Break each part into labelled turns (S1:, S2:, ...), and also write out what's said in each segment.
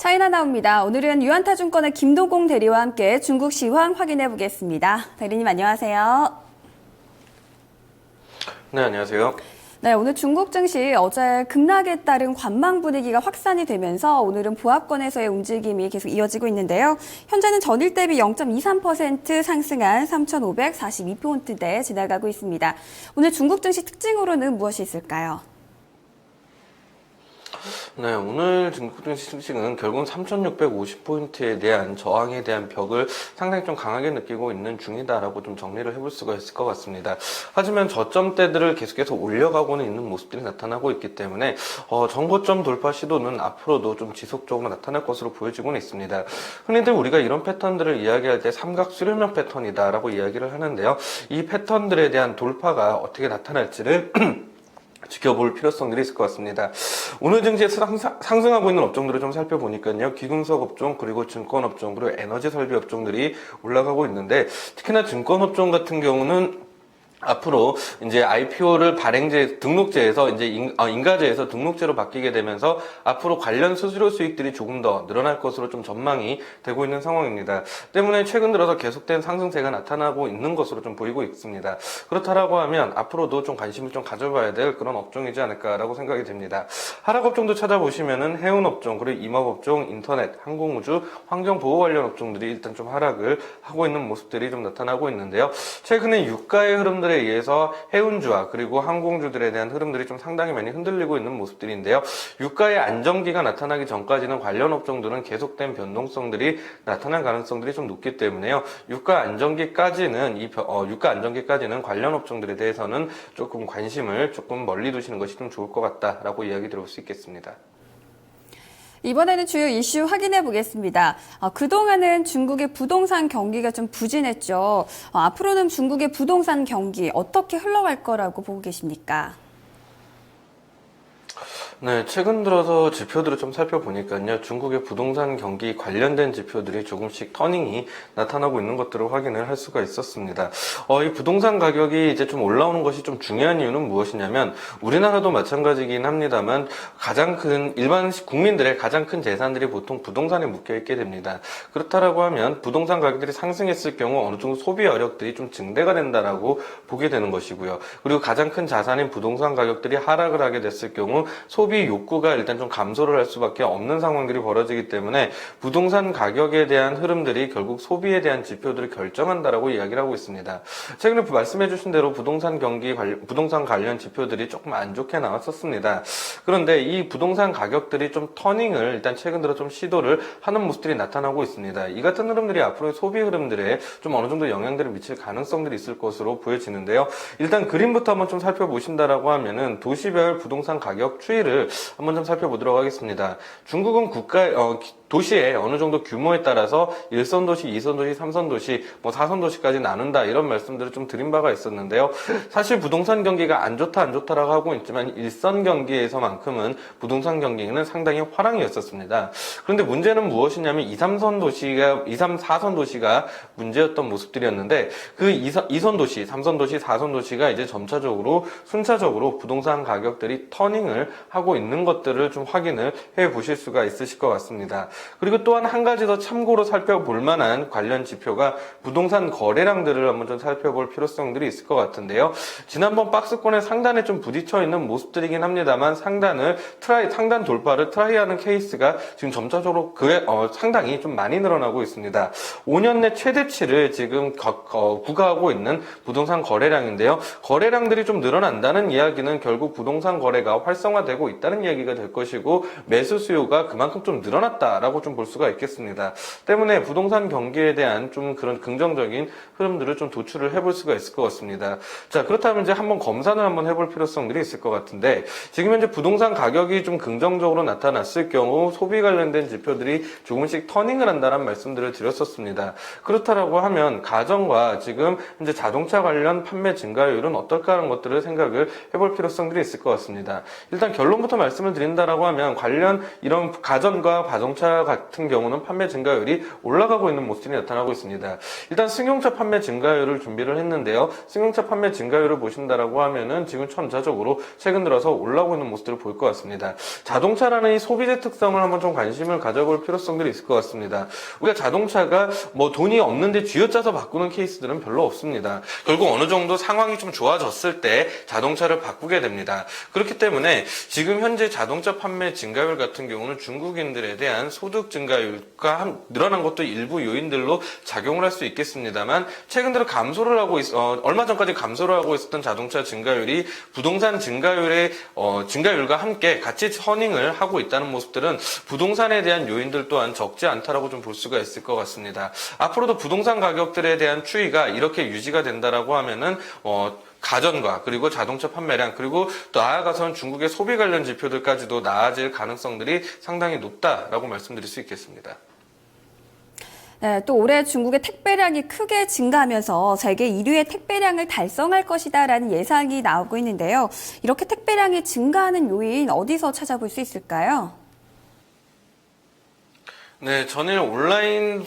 S1: 차이나나옵니다. 오늘은 유안타증권의 김도공 대리와 함께 중국 시황 확인해 보겠습니다. 대리님 안녕하세요.
S2: 네, 안녕하세요.
S1: 네, 오늘 중국 증시 어제 급락에 따른 관망 분위기가 확산이 되면서 오늘은 보합권에서의 움직임이 계속 이어지고 있는데요. 현재는 전일 대비 0.23% 상승한 3,542포인트대에 지나가고 있습니다. 오늘 중국 증시 특징으로는 무엇이 있을까요?
S2: 네, 오늘 중국 증시는 결국은 3,650포인트에 대한 저항에 대한 벽을 상당히 좀 강하게 느끼고 있는 중이다라고 좀 정리를 해볼 수가 있을 것 같습니다. 하지만 저점대들을 계속해서 올려가고는 있는 모습들이 나타나고 있기 때문에 전고점 돌파 시도는 앞으로도 좀 지속적으로 나타날 것으로 보여지고는 있습니다. 흔히들 우리가 이런 패턴들을 이야기할 때 삼각 수렴형 패턴이다라고 이야기를 하는데요. 이 패턴들에 대한 돌파가 어떻게 나타날지를 지켜볼 필요성들이 있을 것 같습니다. 오늘 증시에서 상승하고 있는 업종들을 좀 살펴보니까요. 귀금속 업종, 그리고 증권 업종, 그리고 에너지 설비 업종들이 올라가고 있는데, 특히나 증권 업종 같은 경우는 앞으로 이제 IPO를 등록제에서 이제 인가제에서 등록제로 바뀌게 되면서 앞으로 관련 수수료 수익들이 조금 더 늘어날 것으로 좀 전망이 되고 있는 상황입니다. 때문에 최근 들어서 계속된 상승세가 나타나고 있는 것으로 좀 보이고 있습니다. 그렇다라고 하면 앞으로도 좀 관심을 좀 가져봐야 될 그런 업종이지 않을까라고 생각이 됩니다. 하락 업종도 찾아보시면은 해운 업종, 그리고 임업 업종, 인터넷, 항공우주, 환경보호 관련 업종들이 일단 좀 하락을 하고 있는 모습들이 좀 나타나고 있는데요. 최근에 유가의 흐름들에 의해서 해운주와 그리고 항공주들에 대한 흐름들이 좀 상당히 많이 흔들리고 있는 모습들인데요. 유가의 안정기가 나타나기 전까지는 관련 업종들은 계속된 변동성들이 나타날 가능성들이 좀 높기 때문에요. 유가 안정기까지는 관련 업종들에 대해서는 조금 관심을 조금 멀리 두시는 것이 좀 좋을 것 같다라고 이야기 드릴 수 있겠습니다.
S1: 이번에는 주요 이슈 확인해 보겠습니다. 그동안은 중국의 부동산 경기가 좀 부진했죠. 앞으로는 중국의 부동산 경기 어떻게 흘러갈 거라고 보고 계십니까?
S2: 네, 최근 들어서 지표들을 좀 살펴보니까요. 중국의 부동산 경기 관련된 지표들이 조금씩 터닝이 나타나고 있는 것들을 확인을 할 수가 있었습니다. 이 부동산 가격이 이제 좀 올라오는 것이 좀 중요한 이유는 무엇이냐면 우리나라도 마찬가지긴 합니다만 일반 국민들의 가장 큰 재산들이 보통 부동산에 묶여 있게 됩니다. 그렇다라고 하면 부동산 가격들이 상승했을 경우 어느 정도 소비 여력들이 좀 증대가 된다라고 보게 되는 것이고요. 그리고 가장 큰 자산인 부동산 가격들이 하락을 하게 됐을 경우 소비 욕구가 일단 좀 감소를 할 수밖에 없는 상황들이 벌어지기 때문에 부동산 가격에 대한 흐름들이 결국 소비에 대한 지표들을 결정한다라고 이야기를 하고 있습니다. 최근에 말씀해 주신 대로 부동산 관련 지표들이 조금 안 좋게 나왔었습니다. 그런데 이 부동산 가격들이 좀 터닝을 일단 최근 들어 좀 시도를 하는 모습들이 나타나고 있습니다. 이 같은 흐름들이 앞으로의 소비 흐름들에 좀 어느 정도 영향들을 미칠 가능성들이 있을 것으로 보여지는데요. 일단 그림부터 한번 좀 살펴보신다라고 하면은 도시별 부동산 가격 추이를 한번 좀 살펴보도록 하겠습니다. 중국은 도시의 어느 정도 규모에 따라서 1선 도시, 2선 도시, 3선 도시, 4선 도시까지 나눈다 이런 말씀들을 좀 드린 바가 있었는데요. 사실 부동산 경기가 안 좋다라고 하고 있지만 1선 경기에서만큼은 부동산 경기는 상당히 화랑이었었습니다. 그런데 문제는 무엇이냐면 2, 3, 4선 도시가 문제였던 모습들이었는데 그 2선 도시, 3선 도시, 4선 도시가 이제 순차적으로 부동산 가격들이 터닝을 하고 있는 것들을 좀 확인을 해 보실 수가 있으실 것 같습니다. 그리고 또한 한 가지 더 참고로 살펴볼 만한 관련 지표가 부동산 거래량들을 한번 좀 살펴볼 필요성들이 있을 것 같은데요. 지난번 박스권의 상단에 좀 부딪혀 있는 모습들이긴 합니다만 상단 돌파를 트라이하는 케이스가 지금 점차적으로 상당히 좀 많이 늘어나고 있습니다. 5년 내 최대치를 지금 구가하고 있는 부동산 거래량인데요. 거래량들이 좀 늘어난다는 이야기는 결국 부동산 거래가 활성화되고 있다는 이야기가 될 것이고 매수 수요가 그만큼 좀 늘어났다라고 좀 볼 수가 있겠습니다. 때문에 부동산 경기에 대한 좀 그런 긍정적인 흐름들을 좀 도출을 해볼 수가 있을 것 같습니다. 자, 그렇다면 이제 한번 검사를 한번 해볼 필요성들이 있을 것 같은데 지금 현재 부동산 가격이 좀 긍정적으로 나타났을 경우 소비 관련된 지표들이 조금씩 터닝을 한다는 말씀들을 드렸었습니다. 그렇다라고 하면 가전과 지금 현재 자동차 관련 판매 증가율은 어떨까 하는 것들을 생각을 해볼 필요성들이 있을 것 같습니다. 일단 결론부터 말씀을 드린다라고 하면 이런 가전과 자동차 자동차 같은 경우는 판매 증가율이 올라가고 있는 모습이 나타나고 있습니다. 일단 승용차 판매 증가율을 준비를 했는데요. 승용차 판매 증가율을 보신다라고 하면은 지금 전자적으로 최근 들어서 올라오고 있는 모습들을 볼 것 같습니다. 자동차라는 이 소비재 특성을 한번 좀 관심을 가져볼 필요성들이 있을 것 같습니다. 우리가 자동차가 뭐 돈이 없는데 쥐어짜서 바꾸는 케이스들은 별로 없습니다. 결국 어느 정도 상황이 좀 좋아졌을 때 자동차를 바꾸게 됩니다. 그렇기 때문에 지금 현재 자동차 판매 증가율 같은 경우는 중국인들에 대한 소득 증가율과 늘어난 것도 일부 요인들로 작용을 할 수 있겠습니다만 최근 들어 감소를 하고 얼마 전까지 감소를 하고 있었던 자동차 증가율이 부동산 증가율의 증가율과 함께 같이 선행을 하고 있다는 모습들은 부동산에 대한 요인들 또한 적지 않다라고 좀 볼 수가 있을 것 같습니다. 앞으로도 부동산 가격들에 대한 추이가 이렇게 유지가 된다라고 하면은 가전과 그리고 자동차 판매량 그리고 또 나아가서는 중국의 소비 관련 지표들까지도 나아질 가능성들이 상당히 높다라고 말씀드릴 수 있겠습니다.
S1: 네, 또 올해 중국의 택배량이 크게 증가하면서 세계 1위의 택배량을 달성할 것이다라는 예상이 나오고 있는데요. 이렇게 택배량이 증가하는 요인 어디서 찾아볼 수 있을까요?
S2: 네, 전일 온라인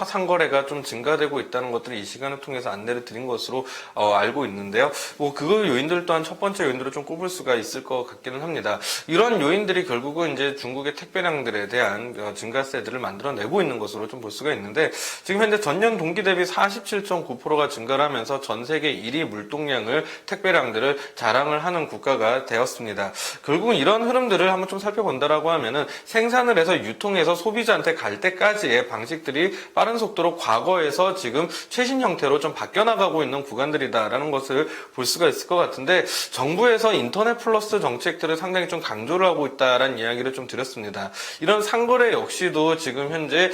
S2: 상거래가 좀 증가되고 있다는 것들을 이 시간을 통해서 안내를 드린 것으로 알고 있는데요. 그 요인들 또한 첫 번째 요인으로 좀 꼽을 수가 있을 것 같기는 합니다. 이런 요인들이 결국은 이제 중국의 택배량들에 대한 증가세들을 만들어내고 있는 것으로 좀 볼 수가 있는데 지금 현재 전년 동기 대비 47.9%가 증가를 하면서 전 세계 1위 물동량을 택배량들을 자랑을 하는 국가가 되었습니다. 결국은 이런 흐름들을 한번 좀 살펴본다라고 하면은 생산을 해서 유통해서 소비자한테 갈 때까지의 방식들이 빠른 속도로 과거에서 지금 최신 형태로 좀 바뀌어나가고 있는 구간들이다라는 것을 볼 수가 있을 것 같은데 정부에서 인터넷 플러스 정책들을 상당히 좀 강조를 하고 있다라는 이야기를 좀 드렸습니다. 이런 상거래 역시도 지금 현재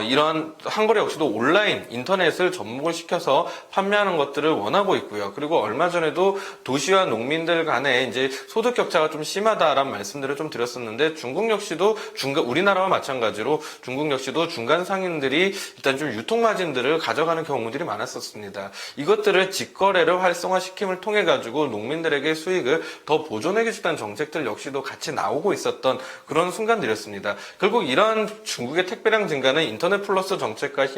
S2: 이런 상거래 역시도 온라인 인터넷을 접목을 시켜서 판매하는 것들을 원하고 있고요. 그리고 얼마 전에도 도시와 농민들 간에 이제 소득 격차가 좀 심하다라는 말씀들을 좀 드렸었는데 중국 역시도 우리나라와 마찬가지로 중국 역시도 중간 상인들이 일단 좀 유통 마진들을 가져가는 경우들이 많았었습니다. 이것들을 직거래를 활성화시킴을 통해 가지고 농민들에게 수익을 더 보존해 주다는 정책들 역시도 같이 나오고 있었던 그런 순간들이었습니다. 결국 이러한 중국의 택배량 증가는 인터넷 플러스 정책과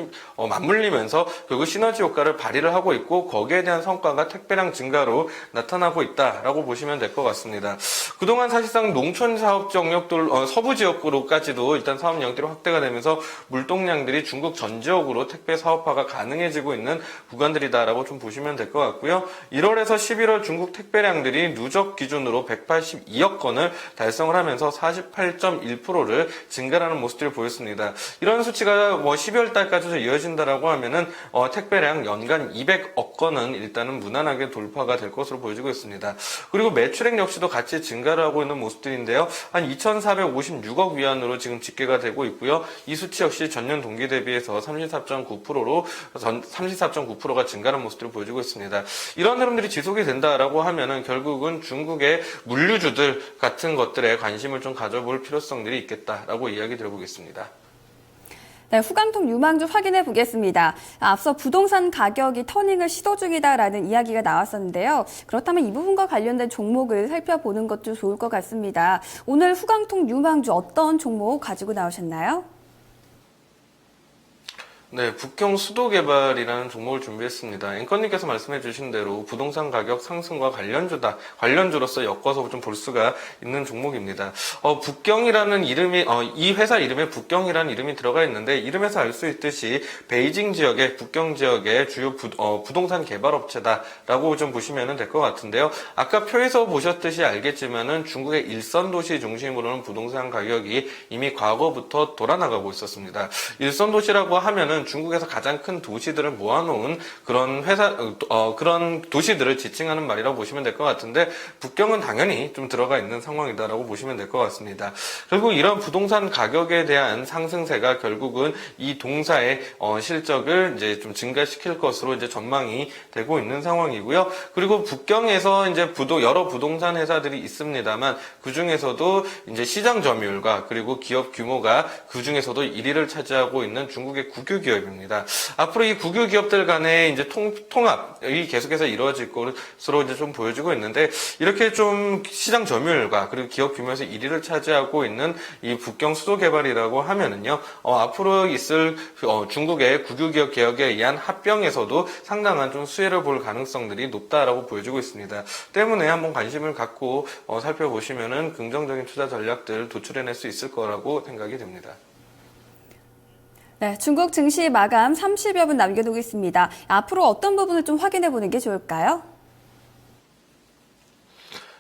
S2: 맞물리면서 결국 시너지 효과를 발휘를 하고 있고 거기에 대한 성과가 택배량 증가로 나타나고 있다라고 보시면 될 것 같습니다. 그동안 사실상 농촌 사업 영역들 서부 지역으로까지도 일단 사업 영역들이 확대가 되면서 물동량들이 중국 전 지역으로 택배 사업화가 가능해지고 있는 구간들이다라고 좀 보시면 될 것 같고요. 1월에서 11월 중국 택배량들이 누적 기준으로 182억 건을 달성을 하면서 48.1%를 증가하는 모습들을 보였습니다. 이런 수치가 12월 달까지도 이어진다라고 하면은 택배량 연간 200억 건은 일단은 무난하게 돌파가 될 것으로 보여지고 있습니다. 그리고 매출액 역시도 같이 증가를 하고 있는 모습들인데요. 한 2,456억 위안으로 지금 집계가 되고 있고요. 이 수치 역시 전년 동기 대비해서 34.9%가 증가하는 모습들을 보여주고 있습니다. 이런 흐름들이 지속이 된다라고 하면은 결국은 중국의 물류주들 같은 것들에 관심을 좀 가져볼 필요성들이 있겠다라고 이야기 드려보겠습니다.
S1: 네, 후광통 유망주 확인해 보겠습니다. 앞서 부동산 가격이 터닝을 시도 중이다라는 이야기가 나왔었는데요. 그렇다면 이 부분과 관련된 종목을 살펴보는 것도 좋을 것 같습니다. 오늘 후광통 유망주 어떤 종목 가지고 나오셨나요?
S2: 네, 북경 수도 개발이라는 종목을 준비했습니다. 앵커님께서 말씀해 주신 대로 부동산 가격 상승과 관련주로서 엮어서 좀 볼 수가 있는 종목입니다. 북경이라는 이름이, 이 회사 이름에 북경이라는 이름이 들어가 있는데, 이름에서 알 수 있듯이 베이징 지역의, 북경 지역의 주요 부동산 개발 업체다라고 좀 보시면 될 것 같은데요. 아까 표에서 보셨듯이 알겠지만은 중국의 일선 도시 중심으로는 부동산 가격이 이미 과거부터 돌아나가고 있었습니다. 일선 도시라고 하면은 중국에서 가장 큰 도시들을 모아놓은 그런 그런 도시들을 지칭하는 말이라고 보시면 될 것 같은데 북경은 당연히 좀 들어가 있는 상황이다라고 보시면 될 것 같습니다. 결국 이런 부동산 가격에 대한 상승세가 결국은 이 동사의 실적을 이제 좀 증가시킬 것으로 이제 전망이 되고 있는 상황이고요. 그리고 북경에서 이제 여러 부동산 회사들이 있습니다만 그 중에서도 이제 시장 점유율과 그리고 기업 규모가 그 중에서도 1위를 차지하고 있는 중국의 국유 기업 기업입니다. 앞으로 이 국유 기업들 간의 이제 통합이 계속해서 이루어질 것으로 이제 좀 보여지고 있는데, 이렇게 좀 시장 점유율과 그리고 기업 규모에서 1위를 차지하고 있는 이 북경 수도 개발이라고 하면은요, 앞으로 있을 중국의 국유 기업 개혁에 의한 합병에서도 상당한 좀 수혜를 볼 가능성들이 높다라고 보여지고 있습니다. 때문에 한번 관심을 갖고 살펴보시면은 긍정적인 투자 전략들 도출해낼 수 있을 거라고 생각이 됩니다.
S1: 네, 중국 증시 마감 30여 분 남겨두고 있습니다. 앞으로 어떤 부분을 좀 확인해 보는 게 좋을까요?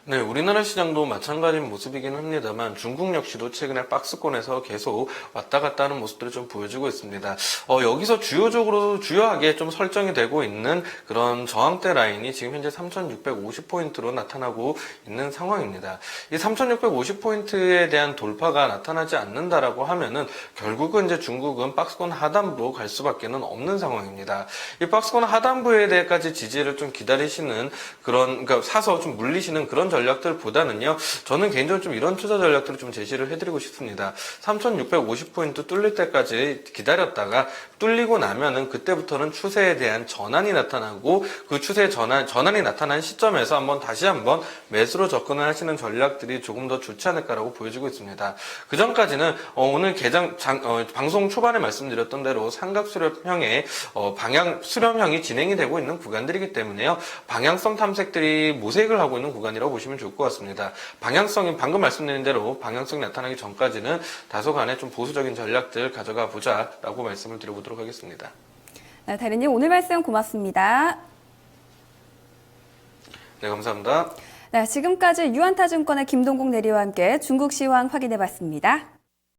S2: 네, 우리나라 시장도 마찬가지인 모습이긴 합니다만 중국 역시도 최근에 박스권에서 계속 왔다 갔다 하는 모습들을 좀 보여주고 있습니다. 여기서 주요하게 좀 설정이 되고 있는 그런 저항대 라인이 지금 현재 3,650포인트로 나타나고 있는 상황입니다. 이 3,650포인트에 대한 돌파가 나타나지 않는다라고 하면은 결국은 이제 중국은 박스권 하단부로 갈 수밖에는 없는 상황입니다. 이 박스권 하단부에 대해까지 지지를 좀 기다리시는 그러니까 사서 좀 물리시는 그런 전략들보다는요, 저는 개인적으로 좀 이런 투자 전략들을 좀 제시를 해드리고 싶습니다. 3,650포인트 뚫릴 때까지 기다렸다가 뚫리고 나면은 그때부터는 추세에 대한 전환이 나타나고, 그 추세의 전환이 나타난 시점에서 다시 한번 매수로 접근을 하시는 전략들이 조금 더 좋지 않을까라고 보여지고 있습니다. 그 전까지는 오늘 방송 초반에 말씀드렸던 대로 삼각 수렴형의 방향 수렴형이 진행이 되고 있는 구간들이기 때문에요, 방향성 탐색들이 모색을 하고 있는 구간이라고 보시면 좋을 것 같습니다. 방향성이 방금 말씀드린 대로 방향성이 나타나기 전까지는 다소간의 좀 보수적인 전략들 가져가 보자라고 말씀을 드려보도록 하겠습니다.
S1: 네, 대리님 오늘 말씀 고맙습니다.
S2: 네, 감사합니다.
S1: 네, 지금까지 유한타증권의 김동국 내리와 함께 중국 시황 확인해 봤습니다.